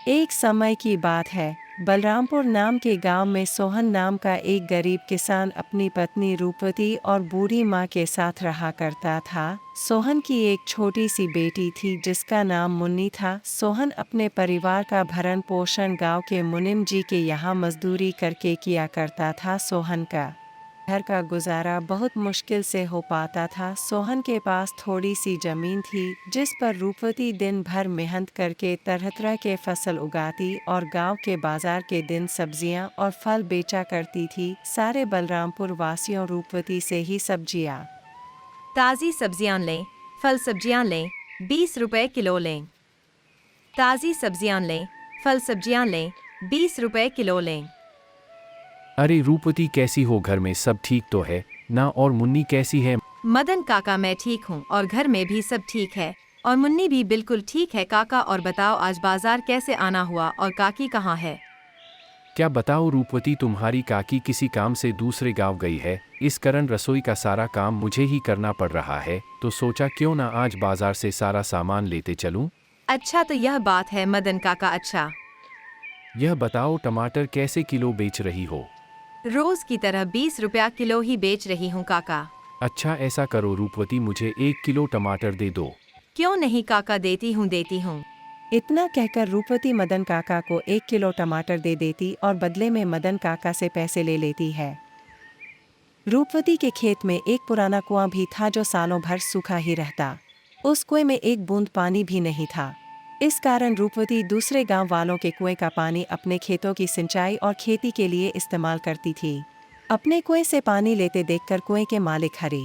एक समय की बात है। बलरामपुर नाम के गांव में सोहन नाम का एक गरीब किसान अपनी पत्नी रूपवती और बूढ़ी माँ के साथ रहा करता था। सोहन की एक छोटी सी बेटी थी जिसका नाम मुन्नी था। सोहन अपने परिवार का भरण पोषण गांव के मुनिम जी के यहाँ मजदूरी करके किया करता था। सोहन का घर का गुजारा बहुत मुश्किल से हो पाता था। सोहन के पास थोड़ी सी जमीन थी जिस पर रूपवती दिन भर मेहनत करके तरह तरह के फसल उगाती और गांव के बाजार के दिन सब्जियां और फल बेचा करती थी। सारे बलरामपुर वासियों रूपवती से ही सब्जियां ताज़ी सब्जियां लें, फल सब्जियां लें, 20 रुपए किलो लें। ताज़ी सब्जियां लें, फल सब्जियां लें, 20 रुपए किलो लें। अरे रूपवती कैसी हो, घर में सब ठीक तो है ना? और मुन्नी कैसी है? मदन काका मैं ठीक हूँ और घर में भी सब ठीक है और मुन्नी भी बिल्कुल ठीक है काका। और बताओ आज बाजार कैसे आना हुआ और काकी कहाँ है? क्या बताओ रूपवती, तुम्हारी काकी किसी काम से दूसरे गांव गई है। इस कारण रसोई का सारा काम मुझे ही करना पड़ रहा है, तो सोचा क्यों ना आज बाजार से सारा सामान लेते चलूं। अच्छा तो यह बात है मदन काका। अच्छा यह बताओ टमाटर कैसे किलो बेच रही हो? रोज की तरह 20 रुपया किलो ही बेच रही हूँ काका। अच्छा ऐसा करो रूपवती, मुझे 1 किलो टमाटर दे दो। क्यों नहीं काका, देती हूँ देती हूँ। इतना कहकर रूपवती मदन काका को 1 किलो टमाटर दे देती और बदले में मदन काका से पैसे ले लेती है। रूपवती के खेत में एक पुराना कुआं भी था जो सालों भर सूखा ही रहता। उस कुएं में एक बूंद पानी भी नहीं था। इस कारण रूपवती दूसरे गांव वालों के कुएं का पानी अपने खेतों की सिंचाई और खेती के लिए इस्तेमाल करती थी। अपने कुएं से पानी लेते देखकर कुएं के मालिक हरी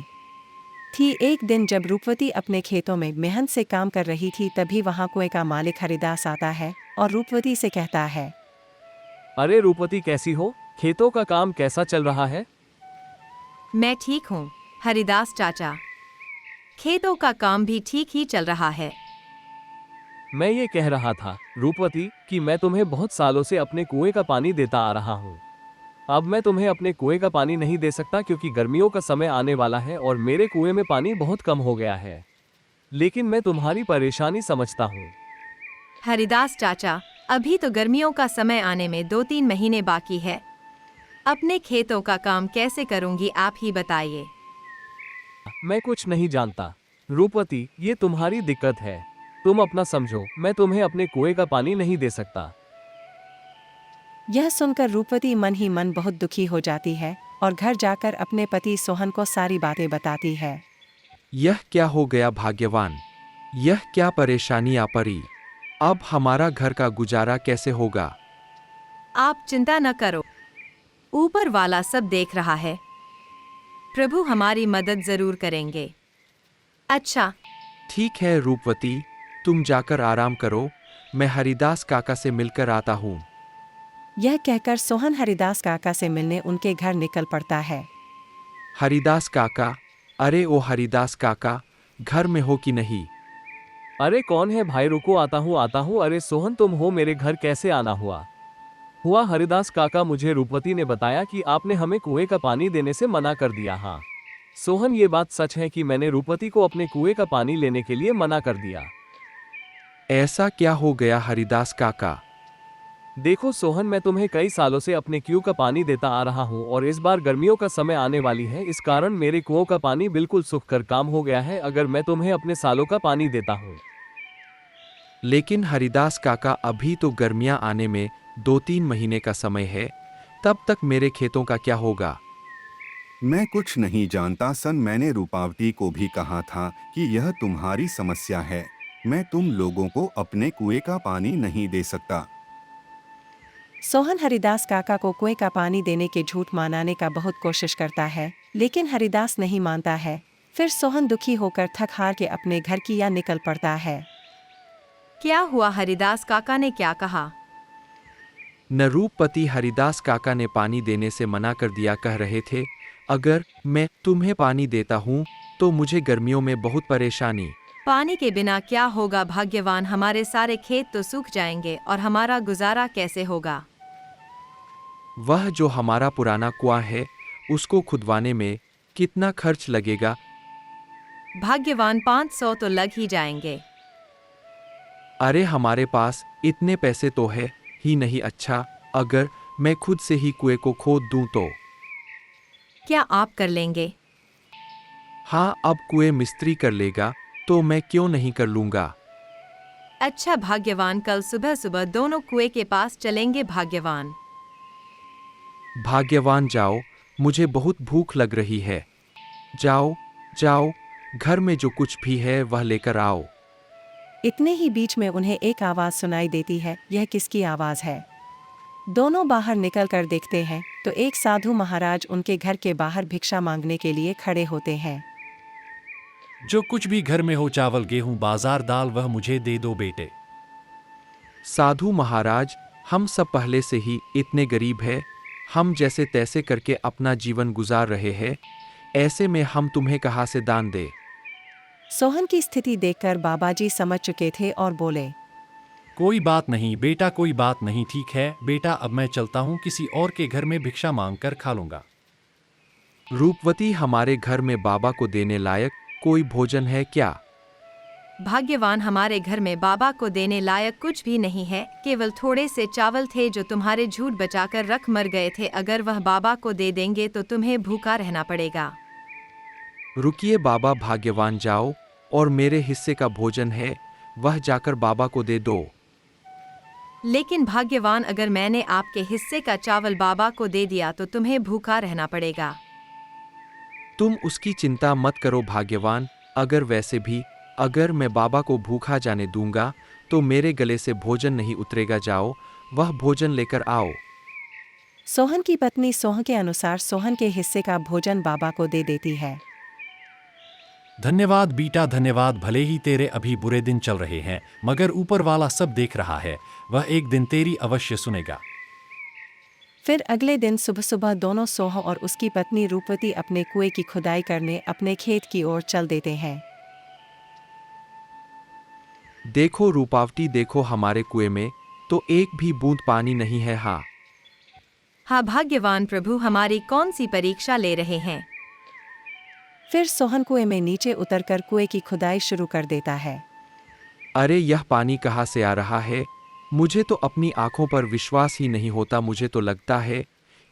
थी। एक दिन जब रूपवती अपने खेतों में मेहनत से काम कर रही थी तभी वहां कुएं का मालिक हरिदास आता है और रूपवती से कहता है, अरे रूपवती कैसी हो? खेतों का काम कैसा चल रहा है? मैं ठीक हूँ हरिदास चाचा, खेतों का काम भी ठीक ही चल रहा है। मैं ये कह रहा था रूपवती कि मैं तुम्हें बहुत सालों से अपने कुएं का पानी देता आ रहा हूँ। अब मैं तुम्हें अपने कुएं का पानी नहीं दे सकता क्योंकि गर्मियों का समय आने वाला है और मेरे कुएं में पानी बहुत कम हो गया है। लेकिन मैं तुम्हारी परेशानी समझता हूँ। हरिदास चाचा, अभी तो गर्मियों का समय आने में 2-3 महीने बाकी है। अपने खेतों का काम कैसे करूंगी आप ही बताइए। मैं कुछ नहीं जानता रूपवती, ये तुम्हारी दिक्कत है। तुम अपना समझो, मैं तुम्हें अपने कुएं का पानी नहीं दे सकता। यह सुनकर रूपवती मन ही मन बहुत दुखी हो जाती है और घर जाकर अपने पति सोहन को सारी बातें बताती है। यह क्या हो गया भाग्यवान, यह क्या परेशानी आ पड़ी। अब हमारा घर का गुजारा कैसे होगा। आप चिंता न करो, ऊपर वाला सब देख रहा है। प्रभु हमारी मदद जरूर करेंगे। अच्छा ठीक है रूपवती, तुम जाकर आराम करो, मैं हरिदास काका से मिलकर आता हूँ। यह कहकर सोहन हरिदास काका से मिलने उनके घर निकल पड़ता है। हरिदास काका, अरे ओ हरिदास काका, घर में हो कि नहीं? अरे कौन है भाई, रुको आता हूँ। अरे सोहन तुम हो, मेरे घर कैसे आना हुआ हरिदास काका, मुझे रूपवती ने बताया कि आपने हमें कुएं का पानी देने से मना कर दिया। हाँ सोहन, ये बात सच है कि मैंने रूपवती को अपने कुएं का पानी लेने के लिए मना कर दिया। ऐसा क्या हो गया हरिदास काका? देखो सोहन, मैं तुम्हें कई सालों से अपने कुएं का पानी देता आ रहा हूँ और इस बार गर्मियों का समय आने वाली है, इस कारण मेरे कुओं का पानी बिल्कुल सूख कर काम हो गया है। अगर मैं तुम्हें अपने सालों का पानी देता हूँ। लेकिन हरिदास काका, अभी तो गर्मियां आने में 2-3 महीने का समय है, तब तक मेरे खेतों का क्या होगा। मैं कुछ नहीं जानता सन, मैंने रूपावती को भी कहा था कि यह तुम्हारी समस्या है। मैं तुम लोगों को अपने कुएं का पानी नहीं दे सकता। सोहन हरिदास काका को कुएं का पानी देने के झूठ मनाने का बहुत कोशिश करता है, लेकिन हरिदास नहीं मानता है। फिर सोहन दुखी होकर थक हार के अपने घर की या निकल पड़ता है। क्या हुआ, हरिदास काका ने क्या कहा? न रूपपति हरिदास काका ने पानी देने से मना कर दिया, कह रहे थे अगर मैं तुम्हें पानी देता हूँ तो मुझे गर्मियों में बहुत परेशानी। पानी के बिना क्या होगा भाग्यवान, हमारे सारे खेत तो सूख जाएंगे और हमारा गुजारा कैसे होगा। वह जो हमारा पुराना कुआं है उसको खुदवाने में कितना खर्च लगेगा। भाग्यवान 500 तो लग ही जाएंगे। अरे हमारे पास इतने पैसे तो है ही नहीं। अच्छा, अगर मैं खुद से ही कुएं को खोद दूं तो? क्या आप कर लेंगे? हाँ, अब कुएं मिस्त्री कर लेगा तो मैं क्यों नहीं कर लूंगा। अच्छा भाग्यवान, कल सुबह सुबह दोनों कुएं के पास चलेंगे। भाग्यवान। भाग्यवान जाओ, मुझे बहुत भूख लग रही है। जाओ जाओ, घर में जो कुछ भी है वह लेकर आओ। इतने ही बीच में उन्हें एक आवाज सुनाई देती है। यह किसकी आवाज है? दोनों बाहर निकल कर देखते हैं तो एक साधु महाराज उनके घर के बाहर भिक्षा मांगने के लिए खड़े होते हैं। जो कुछ भी घर में हो, चावल गेहूं बाजार दाल, वह मुझे दे दो बेटे। साधु महाराज, हम सब पहले से ही इतने गरीब हैं, हम जैसे तैसे करके अपना जीवन गुजार रहे हैं, ऐसे में हम तुम्हें कहाँ से दान दे। सोहन की स्थिति देखकर बाबाजी समझ चुके थे और बोले, कोई बात नहीं बेटा, कोई बात नहीं, ठीक है बेटा, अब मैं चलता हूँ, किसी और के घर में भिक्षा मांग कर खा लूंगा। रूपवती, हमारे घर में बाबा को देने लायक कोई भोजन है क्या? भाग्यवान, हमारे घर में बाबा को देने लायक कुछ भी नहीं है, केवल थोड़े से चावल थे जो तुम्हारे झूठ बचाकर रख मर गए थे। अगर वह बाबा को दे देंगे तो तुम्हें भूखा रहना पड़ेगा। रुकिए बाबा, भाग्यवान जाओ और मेरे हिस्से का भोजन है वह जाकर बाबा को दे दो। लेकिन भाग्यवान, अगर मैंने आपके हिस्से का चावल बाबा को दे दिया तो तुम्हें भूखा रहना पड़ेगा। तुम उसकी चिंता मत करो भाग्यवान, अगर वैसे भी अगर मैं बाबा को भूखा जाने दूंगा तो मेरे गले से भोजन नहीं उतरेगा। जाओ, वह भोजन लेकर आओ। सोहन की पत्नी सोहन के अनुसार सोहन के हिस्से का भोजन बाबा को दे देती है। धन्यवाद बेटा, धन्यवाद। भले ही तेरे अभी बुरे दिन चल रहे हैं, मगर ऊपर वाला सब देख रहा है, वह एक दिन तेरी अवश्य सुनेगा। फिर अगले दिन सुबह सुबह दोनों सोहन और उसकी पत्नी रूपवती अपने कुएं की खुदाई करने अपने खेत की ओर चल देते हैं। देखो रूपावती, देखो हमारे कुएं में तो एक भी बूंद पानी नहीं है। हाँ हाँ भाग्यवान प्रभु, हमारी कौन सी परीक्षा ले रहे हैं? फिर सोहन कुएं में नीचे उतरकर कुएं की खुदाई शुरू कर देता है। अरे यह पानी कहाँ से आ रहा है? मुझे तो अपनी आंखों पर विश्वास ही नहीं होता। मुझे तो लगता है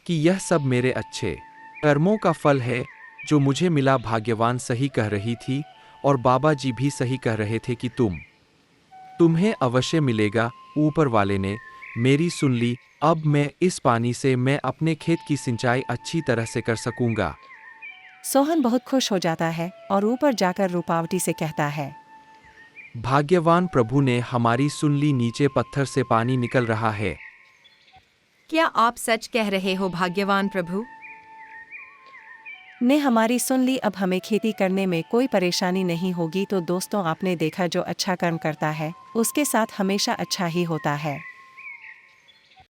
कि यह सब मेरे अच्छे कर्मों का फल है जो मुझे मिला। भाग्यवान सही कह रही थी और बाबा जी भी सही कह रहे थे कि तुम्हें अवश्य मिलेगा। ऊपर वाले ने मेरी सुन ली। अब मैं इस पानी से मैं अपने खेत की सिंचाई अच्छी तरह से कर सकूंगा। सोहन बहुत खुश हो जाता है और ऊपर जाकर रूपावती से कहता है, भाग्यवान प्रभु ने हमारी सुन ली, नीचे पत्थर से पानी निकल रहा है। क्या आप सच कह रहे हो भाग्यवान प्रभु? ने हमारी सुन ली, अब हमें खेती करने में कोई परेशानी नहीं होगी। तो दोस्तों, आपने देखा जो अच्छा कर्म करता है उसके साथ हमेशा अच्छा ही होता है।